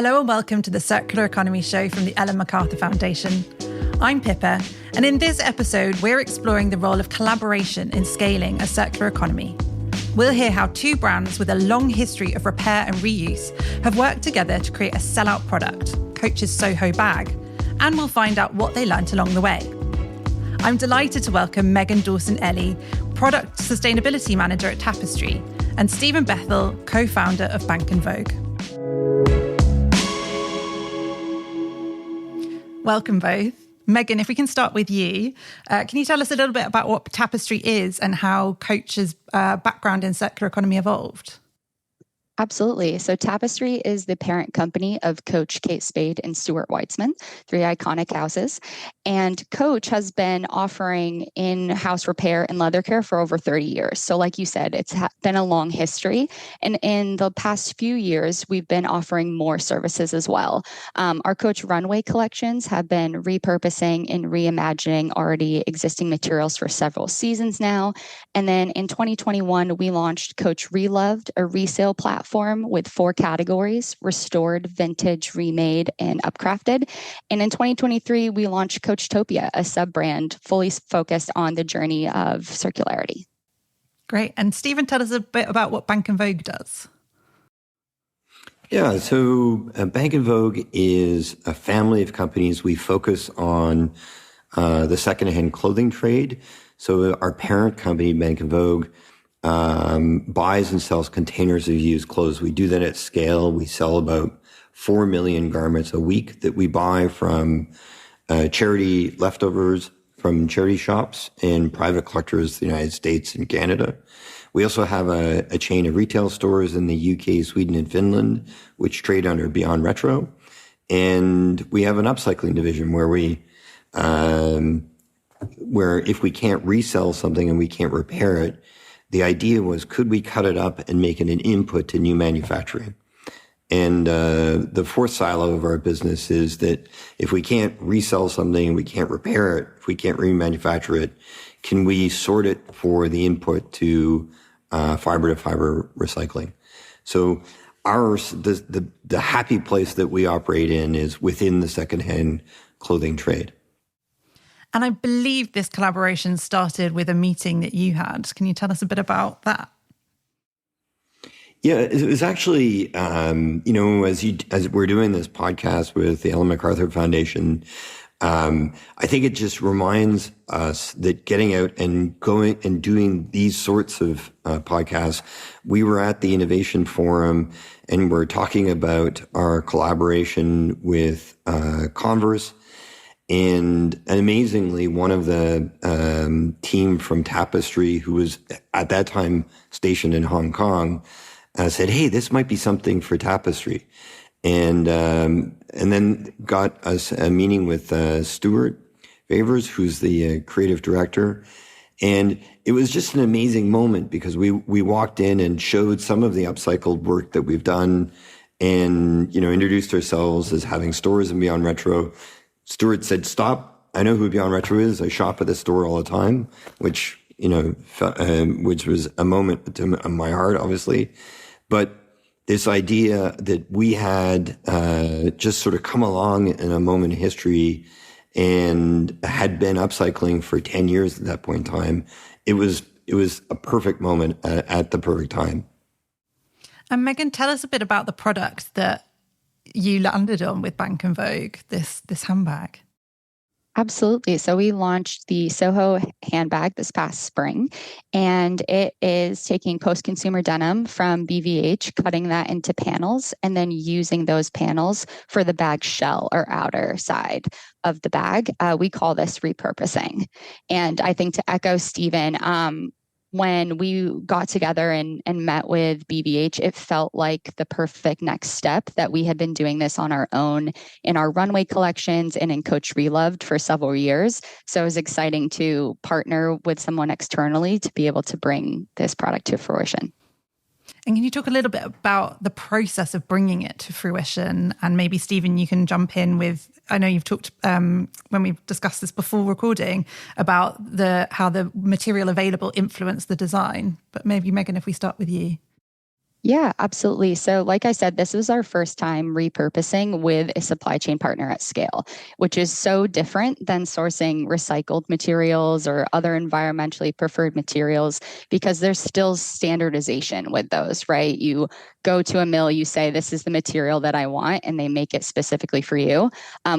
Hello and welcome to the Circular Economy Show from the MacArthur Foundation. I'm Pippa, and in this episode, we're exploring the role of collaboration in scaling a circular economy. We'll hear how two brands with a long history of repair and reuse have worked together to create a sellout product, Coach's Soho bag, and we'll find out what they learnt along the way. I'm delighted to welcome Megan Dawson-Elli, Product Sustainability Manager at Tapestry, and Steven Bethell, co-founder of Bank and Vogue. Welcome both. Megan, if we can start with you, can you tell us a little bit about what Tapestry is and how Coach's background in circular economy evolved? Absolutely. So Tapestry is the parent company of Coach, Kate Spade, and Stuart Weitzman, three iconic houses. And Coach has been offering in-house repair and leather care for over 30 years. So like you said, it's been a long history. And in the past few years, we've been offering more services as well. Our Coach runway collections have been repurposing and reimagining already existing materials for several seasons now. And then in 2021, we launched Coach Reloved, a resale platform with 4 categories: restored, vintage, remade, and upcrafted. And in 2023, we launched Coachtopia, a sub-brand fully focused on the journey of circularity. Great. And Steven, tell us a bit about what Bank and Vogue does. Yeah, so Bank and Vogue is a family of companies. We focus on the secondhand clothing trade. So our parent company, Bank and Vogue, buys and sells containers of used clothes. We do that at scale. We sell about 4 million garments a week that we buy from charity leftovers from charity shops and private collectors in the United States and Canada. We also have a chain of retail stores in the UK, Sweden, and Finland, which trade under Beyond Retro. And we have an upcycling division where if we can't resell something and we can't repair it, the idea was, could we cut it up and make it an input to new manufacturing? And the fourth silo of our business is that if we can't resell something and we can't repair it, if we can't remanufacture it, can we sort it for the input to fiber-to-fiber recycling? So the happy place that we operate in is within the secondhand clothing trade. And I believe this collaboration started with a meeting that you had. Can you tell us a bit about that? Yeah, it was actually, as we're doing this podcast with the MacArthur Foundation, I think it just reminds us that getting out and going and doing these sorts of podcasts, we were at the Innovation Forum and we're talking about our collaboration with Converse. And amazingly, one of the team from Tapestry, who was at that time stationed in Hong Kong, said, "Hey, this might be something for Tapestry," and then got us a meeting with Stuart Favors, who's the creative director. And it was just an amazing moment because we walked in and showed some of the upcycled work that we've done, and introduced ourselves as having stores in Beyond Retro. Stuart said, "Stop. I know who Beyond Retro is. I shop at the store all the time," which was a moment to my heart, obviously. But this idea that we had just sort of come along in a moment in history and had been upcycling for 10 years at that point in time, it was a perfect moment at the perfect time. And Megan, tell us a bit about the product that you landed on with Bank and Vogue, this handbag. Absolutely. So we launched the Soho handbag this past spring, and it is taking post-consumer denim from BVH, cutting that into panels, and then using those panels for the bag shell or outer side of the bag. We call this repurposing. And I think to echo Steven, when we got together and met with BVH, it felt like the perfect next step, that we had been doing this on our own in our runway collections and in Coach Reloved for several years. So it was exciting to partner with someone externally to be able to bring this product to fruition. And can you talk a little bit about the process of bringing it to fruition? And maybe, Steven, you can jump in with, I know you've talked when we've discussed this before recording about how the material available influenced the design. But maybe, Megan, if we start with you. Yeah, absolutely. So, like I said, this was our first time repurposing with a supply chain partner at scale, which is so different than sourcing recycled materials or other environmentally preferred materials because there's still standardization with those, right? You go to a mill, you say, this is the material that I want, and they make it specifically for you.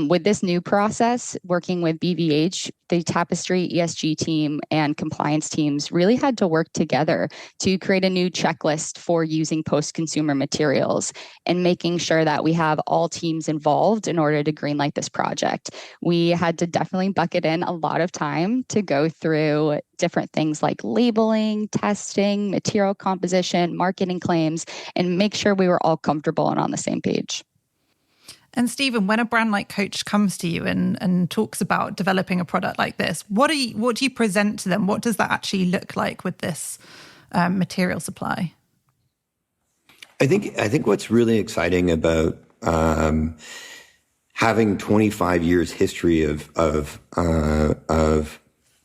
With this new process, working with BVH, the Tapestry ESG team and compliance teams really had to work together to create a new checklist for using post-consumer materials and making sure that we have all teams involved in order to greenlight this project. We had to definitely bucket in a lot of time to go through different things like labeling, testing, material composition, marketing claims, and make sure we were all comfortable and on the same page. And Steven, when a brand like Coach comes to you and talks about developing a product like this, what do you present to them? What does that actually look like with this material supply? I think what's really exciting about having 25 years history of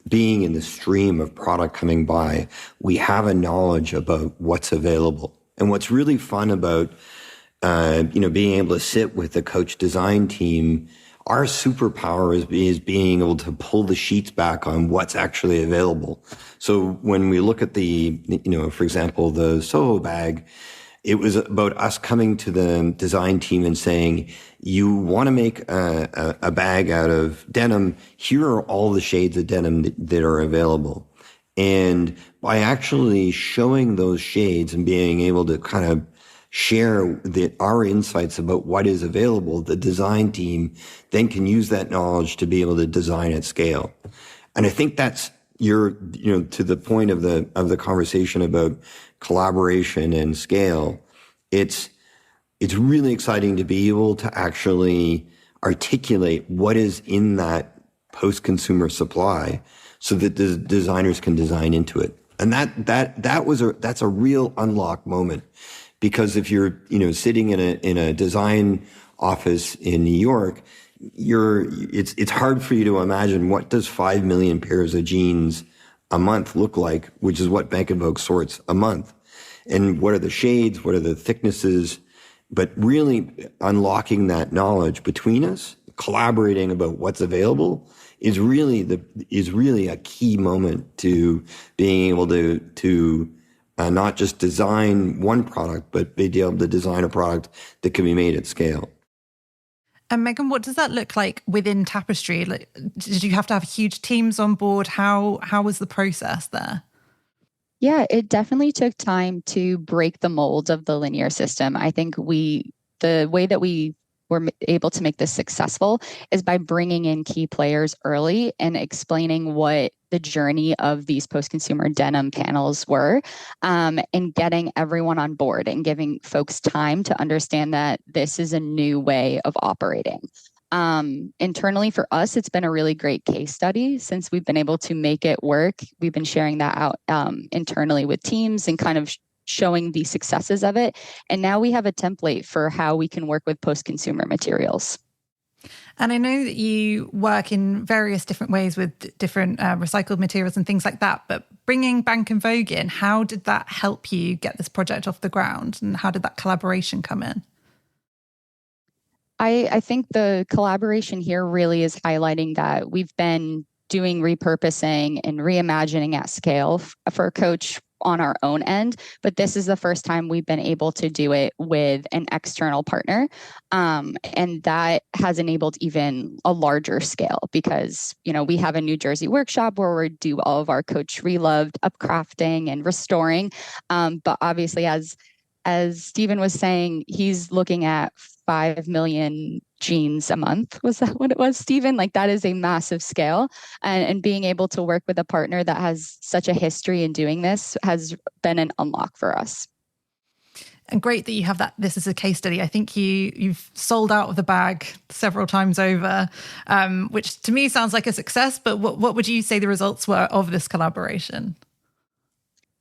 being in the stream of product coming by, we have a knowledge about what's available. And what's really fun about being able to sit with the Coach design team, our superpower is being able to pull the sheets back on what's actually available. So when we look at for example, the Soho bag, it was about us coming to the design team and saying, you want to make a bag out of denim. Here are all the shades of denim that are available. And by actually showing those shades and being able to kind of share our insights about what is available, the design team then can use that knowledge to be able to design at scale. And I think that's to the point of the conversation about collaboration and scale. It's really exciting to be able to actually articulate what is in that post-consumer supply so that the designers can design into it. And that's a real unlock moment. Because if you're, sitting in a design office in New York, it's hard for you to imagine what does 5 million pairs of jeans a month look like, which is what Bank and Vogue sorts a month. And what are the shades? What are the thicknesses? But really unlocking that knowledge between us, collaborating about what's available is really a key moment to being able to not just design one product, but be able to design a product that can be made at scale. And Megan, what does that look like within Tapestry? Like, did you have to have huge teams on board? How was the process there? Yeah, it definitely took time to break the mold of the linear system. I think the way that we were able to make this successful is by bringing in key players early and explaining what the journey of these post-consumer denim panels were, and getting everyone on board and giving folks time to understand that this is a new way of operating. Internally for us, it's been a really great case study since we've been able to make it work. We've been sharing that out internally with teams and kind of showing the successes of it. And now we have a template for how we can work with post-consumer materials. And I know that you work in various different ways with different recycled materials and things like that, but bringing Bank and Vogue in, how did that help you get this project off the ground? And how did that collaboration come in? I think the collaboration here really is highlighting that we've been doing repurposing and reimagining at scale for Coach on our own end, but this is the first time we've been able to do it with an external partner. And that has enabled even a larger scale because, we have a New Jersey workshop where we do all of our Coach Reloved upcrafting and restoring. But obviously, as Steven was saying, he's looking at 5 million jeans a month. Was that what it was, Steven? Like that is a massive scale. And being able to work with a partner that has such a history in doing this has been an unlock for us. And great that you have that. This is a case study. I think you've sold out of the bag several times over, which to me sounds like a success. But what would you say the results were of this collaboration?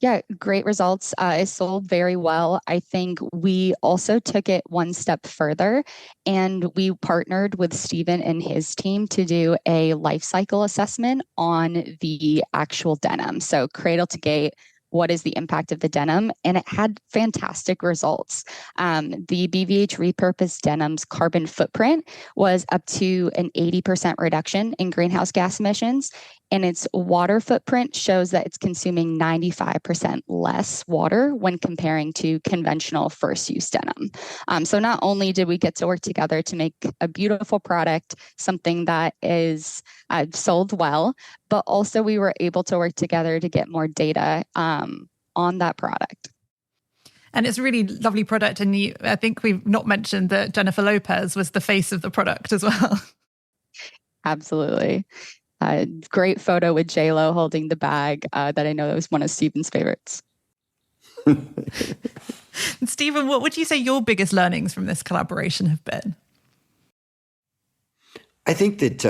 Yeah, great results. It sold very well. I think we also took it one step further and we partnered with Steven and his team to do a life cycle assessment on the actual denim. So cradle to gate, what is the impact of the denim? And it had fantastic results. The BVH repurposed denim's carbon footprint was up to an 80% reduction in greenhouse gas emissions. And its water footprint shows that it's consuming 95% less water when comparing to conventional first-use denim. So not only did we get to work together to make a beautiful product, something that is sold well, but also we were able to work together to get more data on that product. And it's a really lovely product. And I think we've not mentioned that Jennifer Lopez was the face of the product as well. Absolutely. Great photo with J-Lo holding the bag that I know was one of Steven's favorites. Steven, what would you say your biggest learnings from this collaboration have been? I think that,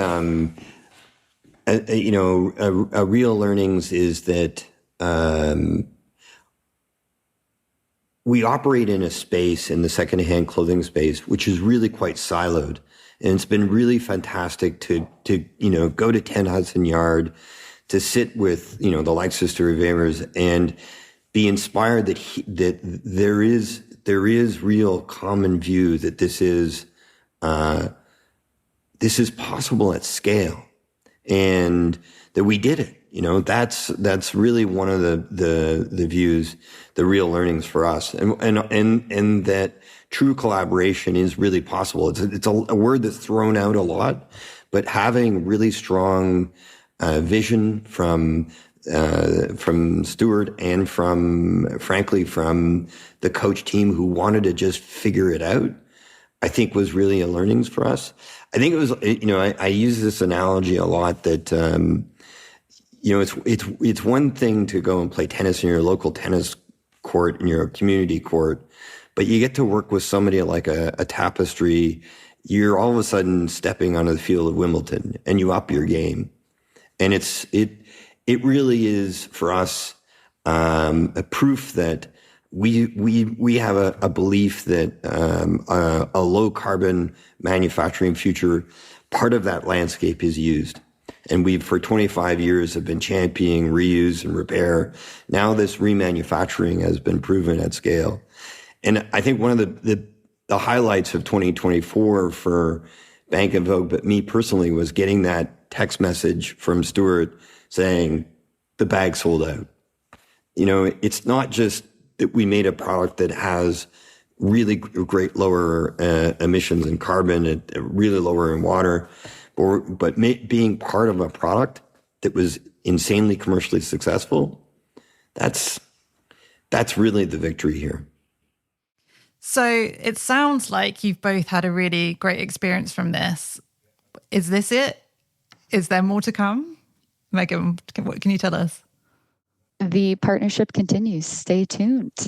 a real learnings is that we operate in a space, in the secondhand clothing space, which is really quite siloed. And it's been really fantastic to go to 10 Hudson Yard, to sit with, the likes of Stuart Vevers and be inspired that there is real common view that this is possible at scale, and that we did it. That's really one of the views, the real learnings for us, and that true collaboration is really possible. It's a word that's thrown out a lot, but having really strong vision from Stuart and frankly from the coach team who wanted to just figure it out, I think was really a learnings for us. I think it was, I use this analogy a lot that, it's one thing to go and play tennis in your local tennis court, in your community court, but you get to work with somebody like a Tapestry. You're all of a sudden stepping onto the field of Wimbledon, and you up your game. And it really is for us a proof that we have a belief that a low carbon manufacturing future, part of that landscape is used. And we, for 25 years, have been championing reuse and repair. Now this remanufacturing has been proven at scale. And I think one of the highlights of 2024 for Bank and Vogue, but me personally, was getting that text message from Stuart saying the bag sold out. It's not just that we made a product that has really great lower emissions in carbon, and really lower in water, but being part of a product that was insanely commercially successful, that's really the victory here. So it sounds like you've both had a really great experience from this. Is this it? Is there more to come? Megan, what can you tell us? The partnership continues. Stay tuned.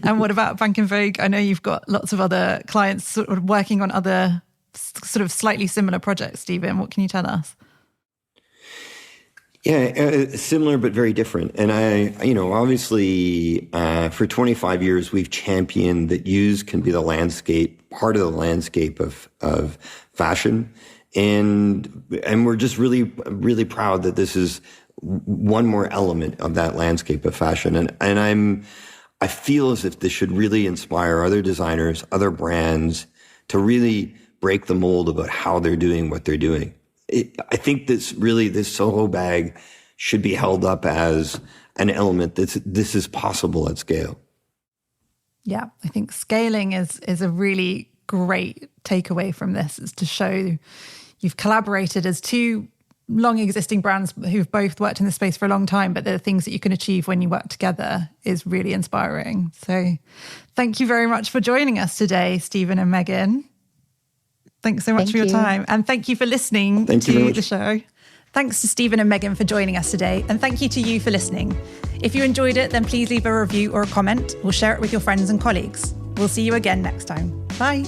And what about Bank and Vogue? I know you've got lots of other clients sort of working on other sort of slightly similar projects. Steven, what can you tell us? Yeah, similar but very different. And obviously, for 25 years, we've championed that use can be the landscape, part of the landscape of fashion. And we're just really, really proud that this is one more element of that landscape of fashion. And I feel as if this should really inspire other designers, other brands to really break the mold about how they're doing what they're doing. I think this Soho bag should be held up as an element that this is possible at scale. Yeah, I think scaling is a really great takeaway from this, is to show you've collaborated as two long existing brands who've both worked in the space for a long time, but the things that you can achieve when you work together is really inspiring. So thank you very much for joining us today, Steven and Megan. Thanks so much for your time. And thank you for listening to the show. Thanks to Steven and Megan for joining us today. And thank you to you for listening. If you enjoyed it, then please leave a review or a comment, or share it with your friends and colleagues. We'll see you again next time. Bye.